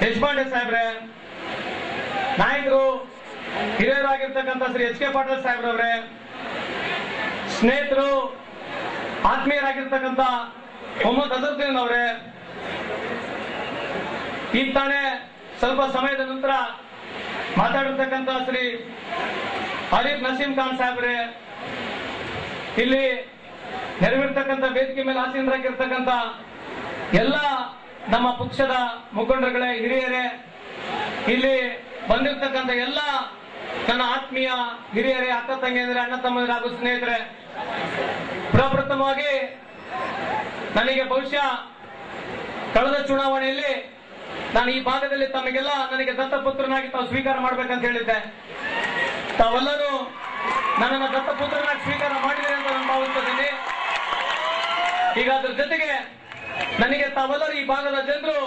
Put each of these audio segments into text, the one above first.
ದೇಶಪಾಂಡೆ ಸಾಹೇಬ್ರೆ, ನಾಯಕರು ಹಿರಿಯರಾಗಿರ್ತಕ್ಕಂಥ Shri H K Patil ಸಾಹೇಬ್ರವ್ರೆ, ಸ್ನೇಹಿತರು ಆತ್ಮೀಯರಾಗಿರ್ತಕ್ಕಂಥ ಮೊಹಮ್ಮದ್ ಅಜರುದ್ದೀನ್ ಅವರೇ, ಈಗ ತಾನೇ ಸ್ವಲ್ಪ ಸಮಯದ ನಂತರ ಮಾತಾಡಿರ್ತಕ್ಕಂಥ ಶ್ರೀ ಆರಿಫ್ ನಸೀಂ ಖಾನ್ ಸಾಹೇಬ್ರೆ, ಇಲ್ಲಿ ನೆರವಿರ್ತಕ್ಕಂಥ ವೇದಿಕೆ ಮೇಲೆ ಆಸೀನರಾಗಿರ್ತಕ್ಕಂಥ ಎಲ್ಲ ನಮ್ಮ ಪಕ್ಷದ ಮುಖಂಡರುಗಳೇ, ಹಿರಿಯರೇ, ಇಲ್ಲಿ ಬಂದಿರತಕ್ಕಂಥ ಎಲ್ಲ ನನ್ನ ಆತ್ಮೀಯ ಹಿರಿಯರೇ, ಅಕ್ಕ ತಂಗಿಯಂದ್ರೆ, ಅಣ್ಣ ತಮ್ಮಂದ್ರೆ ಹಾಗೂ ಸ್ನೇಹಿತರೆ, ಪ್ರಪ್ರಥಮವಾಗಿ ನನಗೆ ಬಹುಶಃ ಕಳೆದ ಚುನಾವಣೆಯಲ್ಲಿ ನಾನು ಈ ಭಾಗದಲ್ಲಿ ತಮಗೆಲ್ಲ ನನಗೆ ದತ್ತಪುತ್ರನಾಗಿ ತಾವು ಸ್ವೀಕಾರ ಮಾಡ್ಬೇಕಂತ ಹೇಳಿದ್ದೆ. ತಾವೆಲ್ಲರೂ ನನ್ನನ್ನು ದತ್ತಪುತ್ರನಾಗಿ ಸ್ವೀಕಾರ ಮಾಡಿದರೆ ಅಂತ ನಾನು ಭಾವಿಸ್ತಿದ್ದೀನಿ. ಈಗ ಅದ್ರ ಜೊತೆಗೆ ನನಗೆ ತಾವೆಲ್ಲರೂ ಈ ಭಾಗದ ಜನರು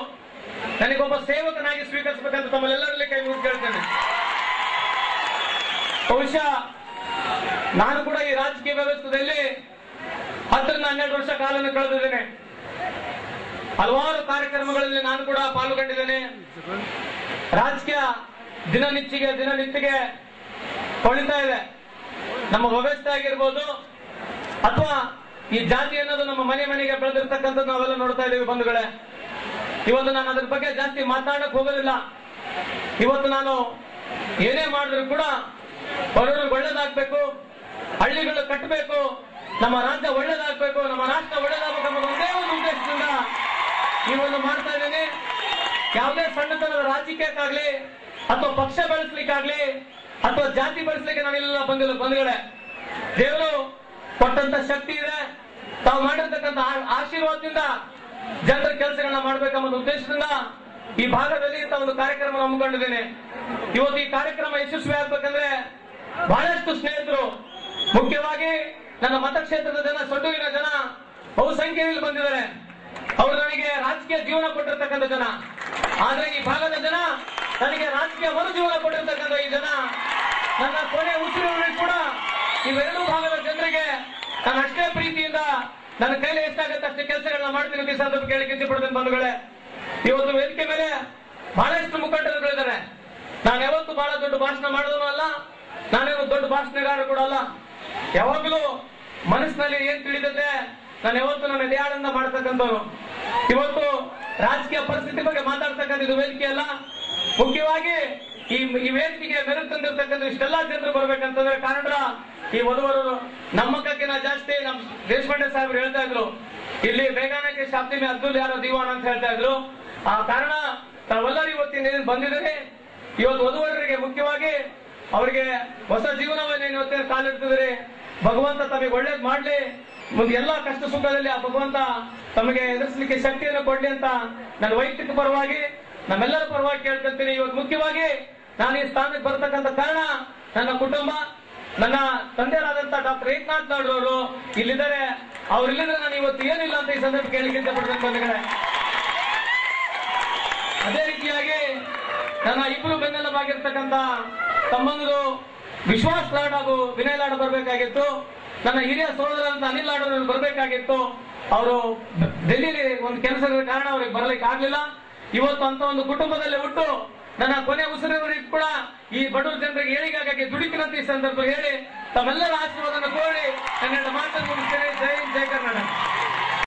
ನನಗೊಬ್ಬ ಸೇವಕನಾಗಿ ಸ್ವೀಕರಿಸಬೇಕಂತ ತಮ್ಮೆಲ್ಲರಲ್ಲಿ ಕೈ ಮುಗಿದು ಕೇಳ್ತೇನೆ. ಬಹುಶಃ ನಾನು ಕೂಡ ಈ ರಾಜಕೀಯ ವ್ಯವಸ್ಥೆಯಲ್ಲಿ 10 ರಿಂದ 12 ವರ್ಷ ಕಾಲವನ್ನು ಕಳೆದಿದ್ದೇನೆ. ಹಲವಾರು ಕಾರ್ಯಕ್ರಮಗಳಲ್ಲಿ ನಾನು ಕೂಡ ಪಾಲ್ಗೊಂಡಿದ್ದೇನೆ. ರಾಜಕೀಯ ದಿನನಿತ್ಯಗೆ ಹೊಳಿತಾ ಇದೆ. ನಮ್ಮ ವ್ಯವಸ್ಥೆ ಆಗಿರ್ಬೋದು ಅಥವಾ ಈ ಜಾತಿ ಅನ್ನೋದು ನಮ್ಮ ಮನೆಗೆ ಬೆಳೆದಿರ್ತಕ್ಕಂಥದ್ದು ನಾವೆಲ್ಲ ನೋಡ್ತಾ ಇದ್ದೀವಿ ಬಂಧುಗಳೇ. ಇವತ್ತು ನಾನು ಅದ್ರ ಬಗ್ಗೆ ಜಾಸ್ತಿ ಮಾತಾಡಕ್ ಹೋಗೋದಿಲ್ಲ. ಇವತ್ತು ನಾನು ಏನೇ ಮಾಡಿದ್ರು ಕೂಡ ಬಡವರಿಗೆ ಒಳ್ಳೇದಾಗ್ಬೇಕು, ಹಳ್ಳಿಗಳು ಕಟ್ಟಬೇಕು, ನಮ್ಮ ರಾಜ್ಯ ಒಳ್ಳೇದಾಗ್ಬೇಕು, ನಮ್ಮ ರಾಷ್ಟ್ರ ಒಳ್ಳೇದಾಗಬೇಕು ಅನ್ನೋ ಒಂದೇ ಒಂದು ಉದ್ದೇಶದಿಂದ ಈ ಒಂದು ಮಾಡ್ತಾ ಇದ್ದೀನಿ. ಯಾವುದೇ ಸಣ್ಣತನದ ರಾಜಕೀಯಕ್ಕಾಗ್ಲಿ ಅಥವಾ ಪಕ್ಷ ಬೆಳೆಸ್ಲಿಕ್ಕಾಗ್ಲಿ ಅಥವಾ ಜಾತಿ ಬೆಳೆಸ್ಲಿಕ್ಕೆ ನಾನಿಲ್ಲ ಬಂದಿಲ್ಲ ಬಂಧುಗಳೇ. ದೇವರು ಕೊಟ್ಟಂತ ಶಕ್ತಿ ಇದೆ. ತಾವು ಮಾಡಿರ್ತಕ್ಕಂಥ ಆಶೀರ್ವಾದದಿಂದ ಜನರ ಕೆಲಸಗಳನ್ನ ಮಾಡ್ಬೇಕೆಂಬ ಉದ್ದೇಶದಿಂದ ಈ ಭಾಗದಲ್ಲಿ ಇಂಥ ಒಂದು ಕಾರ್ಯಕ್ರಮ ಹಮ್ಮಿಕೊಂಡಿದ್ದೇನೆ. ಇವತ್ತು ಈ ಕಾರ್ಯಕ್ರಮ ಯಶಸ್ವಿ ಆಗ್ಬೇಕಂದ್ರೆ ಬಹಳಷ್ಟು ಸ್ನೇಹಿತರು, ಮುಖ್ಯವಾಗಿ ನನ್ನ ಮತಕ್ಷೇತ್ರದ ಜನ, ಸೊಡ್ಡೂರಿನ ಜನ ಬಹುಸಂಖ್ಯೆಯಲ್ಲಿ ಬಂದಿದ್ದಾರೆ. ಅವರು ನನಗೆ ರಾಜಕೀಯ ಜೀವನ ಕೊಟ್ಟಿರ್ತಕ್ಕಂಥ ಜನ. ಆದ್ರೆ ಈ ಭಾಗದ ಜನ ನನಗೆ ರಾಜಕೀಯ ಮರುಜೀವನ ಕೊಟ್ಟಿರ್ತಕ್ಕಂಥ ಈ ಜನ, ನನ್ನ ಕೊನೆ ಉಸಿರಿನವರೆಗೂ ಕೂಡ ಇವೆರಡೂ ಭಾಗದ ಜನರಿಗೆ ನಾನು ಅಷ್ಟೇ ಪ್ರೀತಿಯಿಂದ ನನ್ನ ಕೈಲಿ ಎಷ್ಟಾಗುತ್ತೆ ಅಷ್ಟೇ ಕೆಲಸಗಳನ್ನ ಮಾಡ್ತೀನಿ ಅಂತ ಈ ಸಂದರ್ಭ ಕೇಳಿ ಇಷ್ಟಪಡ್ತೇನೆ ಬಂಧುಗಳೇ. ಇವತ್ತು ವೇದಿಕೆ ಮೇಲೆ ಬಹಳಷ್ಟು ಮುಖಂಡರುಗಳಿದ್ದಾರೆ. ನಾನು ಯಾವತ್ತು ಬಹಳ ದೊಡ್ಡ ಭಾಷಣ ಮಾಡೋದು ಅಲ್ಲ, ನಾನೇನು ದೊಡ್ಡ ಭಾಷಣಗಾರ ಕೂಡ ಅಲ್ಲ. ಯಾವಾಗಲೂ ಮನಸ್ಸಿನಲ್ಲಿ ಏನ್ ತಿಳಿದತೆ ನಾನು ಯಾವತ್ತು ನನ್ನ ದೇಹಾಳನ್ನ ಮಾಡ್ತಕ್ಕಂಥವ್ರು. ಇವತ್ತು ರಾಜಕೀಯ ಪರಿಸ್ಥಿತಿ ಬಗ್ಗೆ ಮಾತಾಡ್ತಕ್ಕಂಥ ಇದು ವೇದಿಕೆ ಅಲ್ಲ. ಮುಖ್ಯವಾಗಿ ಈ ವೇದಿಕೆಗೆ ಮೆರುಗು ತಂದಿರ್ತಕ್ಕಂಥ ಇಷ್ಟೆಲ್ಲಾ ಜನರು ಬರ್ಬೇಕಂತಂದ್ರೆ ಕಾರಣ ಈ ವಧುವರು ನಮ್ಮಕ್ಕಿಂತ ಜಾಸ್ತಿ ನಮ್ಮ ದೇಶಪಾಂಡೆ ಸಾಹೇಬ್ರು ಹೇಳ್ತಾ ಇದ್ರು, ಇಲ್ಲಿ ಬೇಗಾನಕ್ಕೆ ಶಾಬ್ದಿ ಮೇ ಅಬ್ದುಲ್ ಯಾರೋ ದಿವಾನ್ ಅಂತ ಹೇಳ್ತಾ ಇದ್ರು. ಆ ಕಾರಣ ತಾವೆಲ್ಲರೂ ಇವತ್ತಿನ ಬಂದಿದ್ದೀರಿ. ಇವತ್ತು ವಧುವರರಿಗೆ ಮುಖ್ಯವಾಗಿ ಅವರಿಗೆ ಹೊಸ ಜೀವನವನ್ನು ಇವತ್ತಿನ ಕಾಲಿಡ್ತಿದ್ರಿ. ಭಗವಂತ ತಮಗೆ ಒಳ್ಳೇದ್ ಮಾಡ್ಲಿ, ಮುಂದೆ ಎಲ್ಲಾ ಕಷ್ಟ ಸುಖದಲ್ಲಿ ಆ ಭಗವಂತ ತಮಗೆ ಎದುರಿಸಲಿಕ್ಕೆ ಶಕ್ತಿಯನ್ನು ಕೊಡ್ಲಿ ಅಂತ ನನ್ನ ವೈಯಕ್ತಿಕ ಪರವಾಗಿ ನಮ್ಮೆಲ್ಲರ ಪರವಾಗಿ ಕೇಳ್ಕೊಳ್ತೀನಿ. ಇವತ್ತು ಮುಖ್ಯವಾಗಿ ನಾನು ಈ ಸ್ಥಾನಕ್ಕೆ ಬರ್ತಕ್ಕಂಥ ಕಾರಣ ನನ್ನ ಕುಟುಂಬ, ನನ್ನ ತಂದೆಯರಾದಂತಹ ಡಾಕ್ಟರ್ ಏಕನಾಥ್ ನಾಯ್ಡು ಇಲ್ಲಿದ್ದಾರೆ. ಅವ್ರಿಲ್ಲಿದ್ರೆ ನಾನು ಇವತ್ತು ಏನಿಲ್ಲ ಅಂತ ಈ ಸಂದರ್ಭ ಕೇಳಲಿಕ್ಕೆ ಇಷ್ಟಪಡ್ತೇನೆ ಬಂಧುಗಳೇ. ಅದೇ ರೀತಿಯಾಗಿ ನನ್ನ ಇಬ್ಬರು ಬೆನ್ನೆಲುಬಾಗಿರ್ತಕ್ಕಂಥ ಸಂಬಂಧಗಳು ವಿಶ್ವಾಸ್ ಲಾಡ್ ಹಾಗೂ ವಿನಯ್ ಲಾಡ್ ಬರಬೇಕಾಗಿತ್ತು. ನನ್ನ ಹಿರಿಯ ಸೋದರಂತ ಅನಿಲ್ ಲಾಡ್ ಬರಬೇಕಾಗಿತ್ತು. ಅವರು ಡೆಲ್ಲಿಲಿ ಒಂದು ಕೆಲಸದ ಕಾರಣ ಅವ್ರಿಗೆ ಬರಲಿಕ್ಕೆ ಆಗ್ಲಿಲ್ಲ. ಇವತ್ತು ಅಂತ ಒಂದು ಕುಟುಂಬದಲ್ಲಿ ಹುಟ್ಟು ನನ್ನ ಕೊನೆ ಉಸಿರಿನವರೆಗೂ ಕೂಡ ಈ ಬಡವರ ಜನರಿಗೆ ಏಳಿಗಾಗಿ ದುಡಿತಿನಂತ ಈ ಸಂದರ್ಭ ಹೇಳಿ ತಮ್ಮೆಲ್ಲರ ಆಶೀರ್ವಾದವನ್ನು ಕೋರಿ ನನ್ನ ಮಾತನ್ನು ಮುಗಿಸ್ತೇನೆ. ಜೈ ಹಿಂದ್, ಜೈ ಕರ್ನಾಟಕ.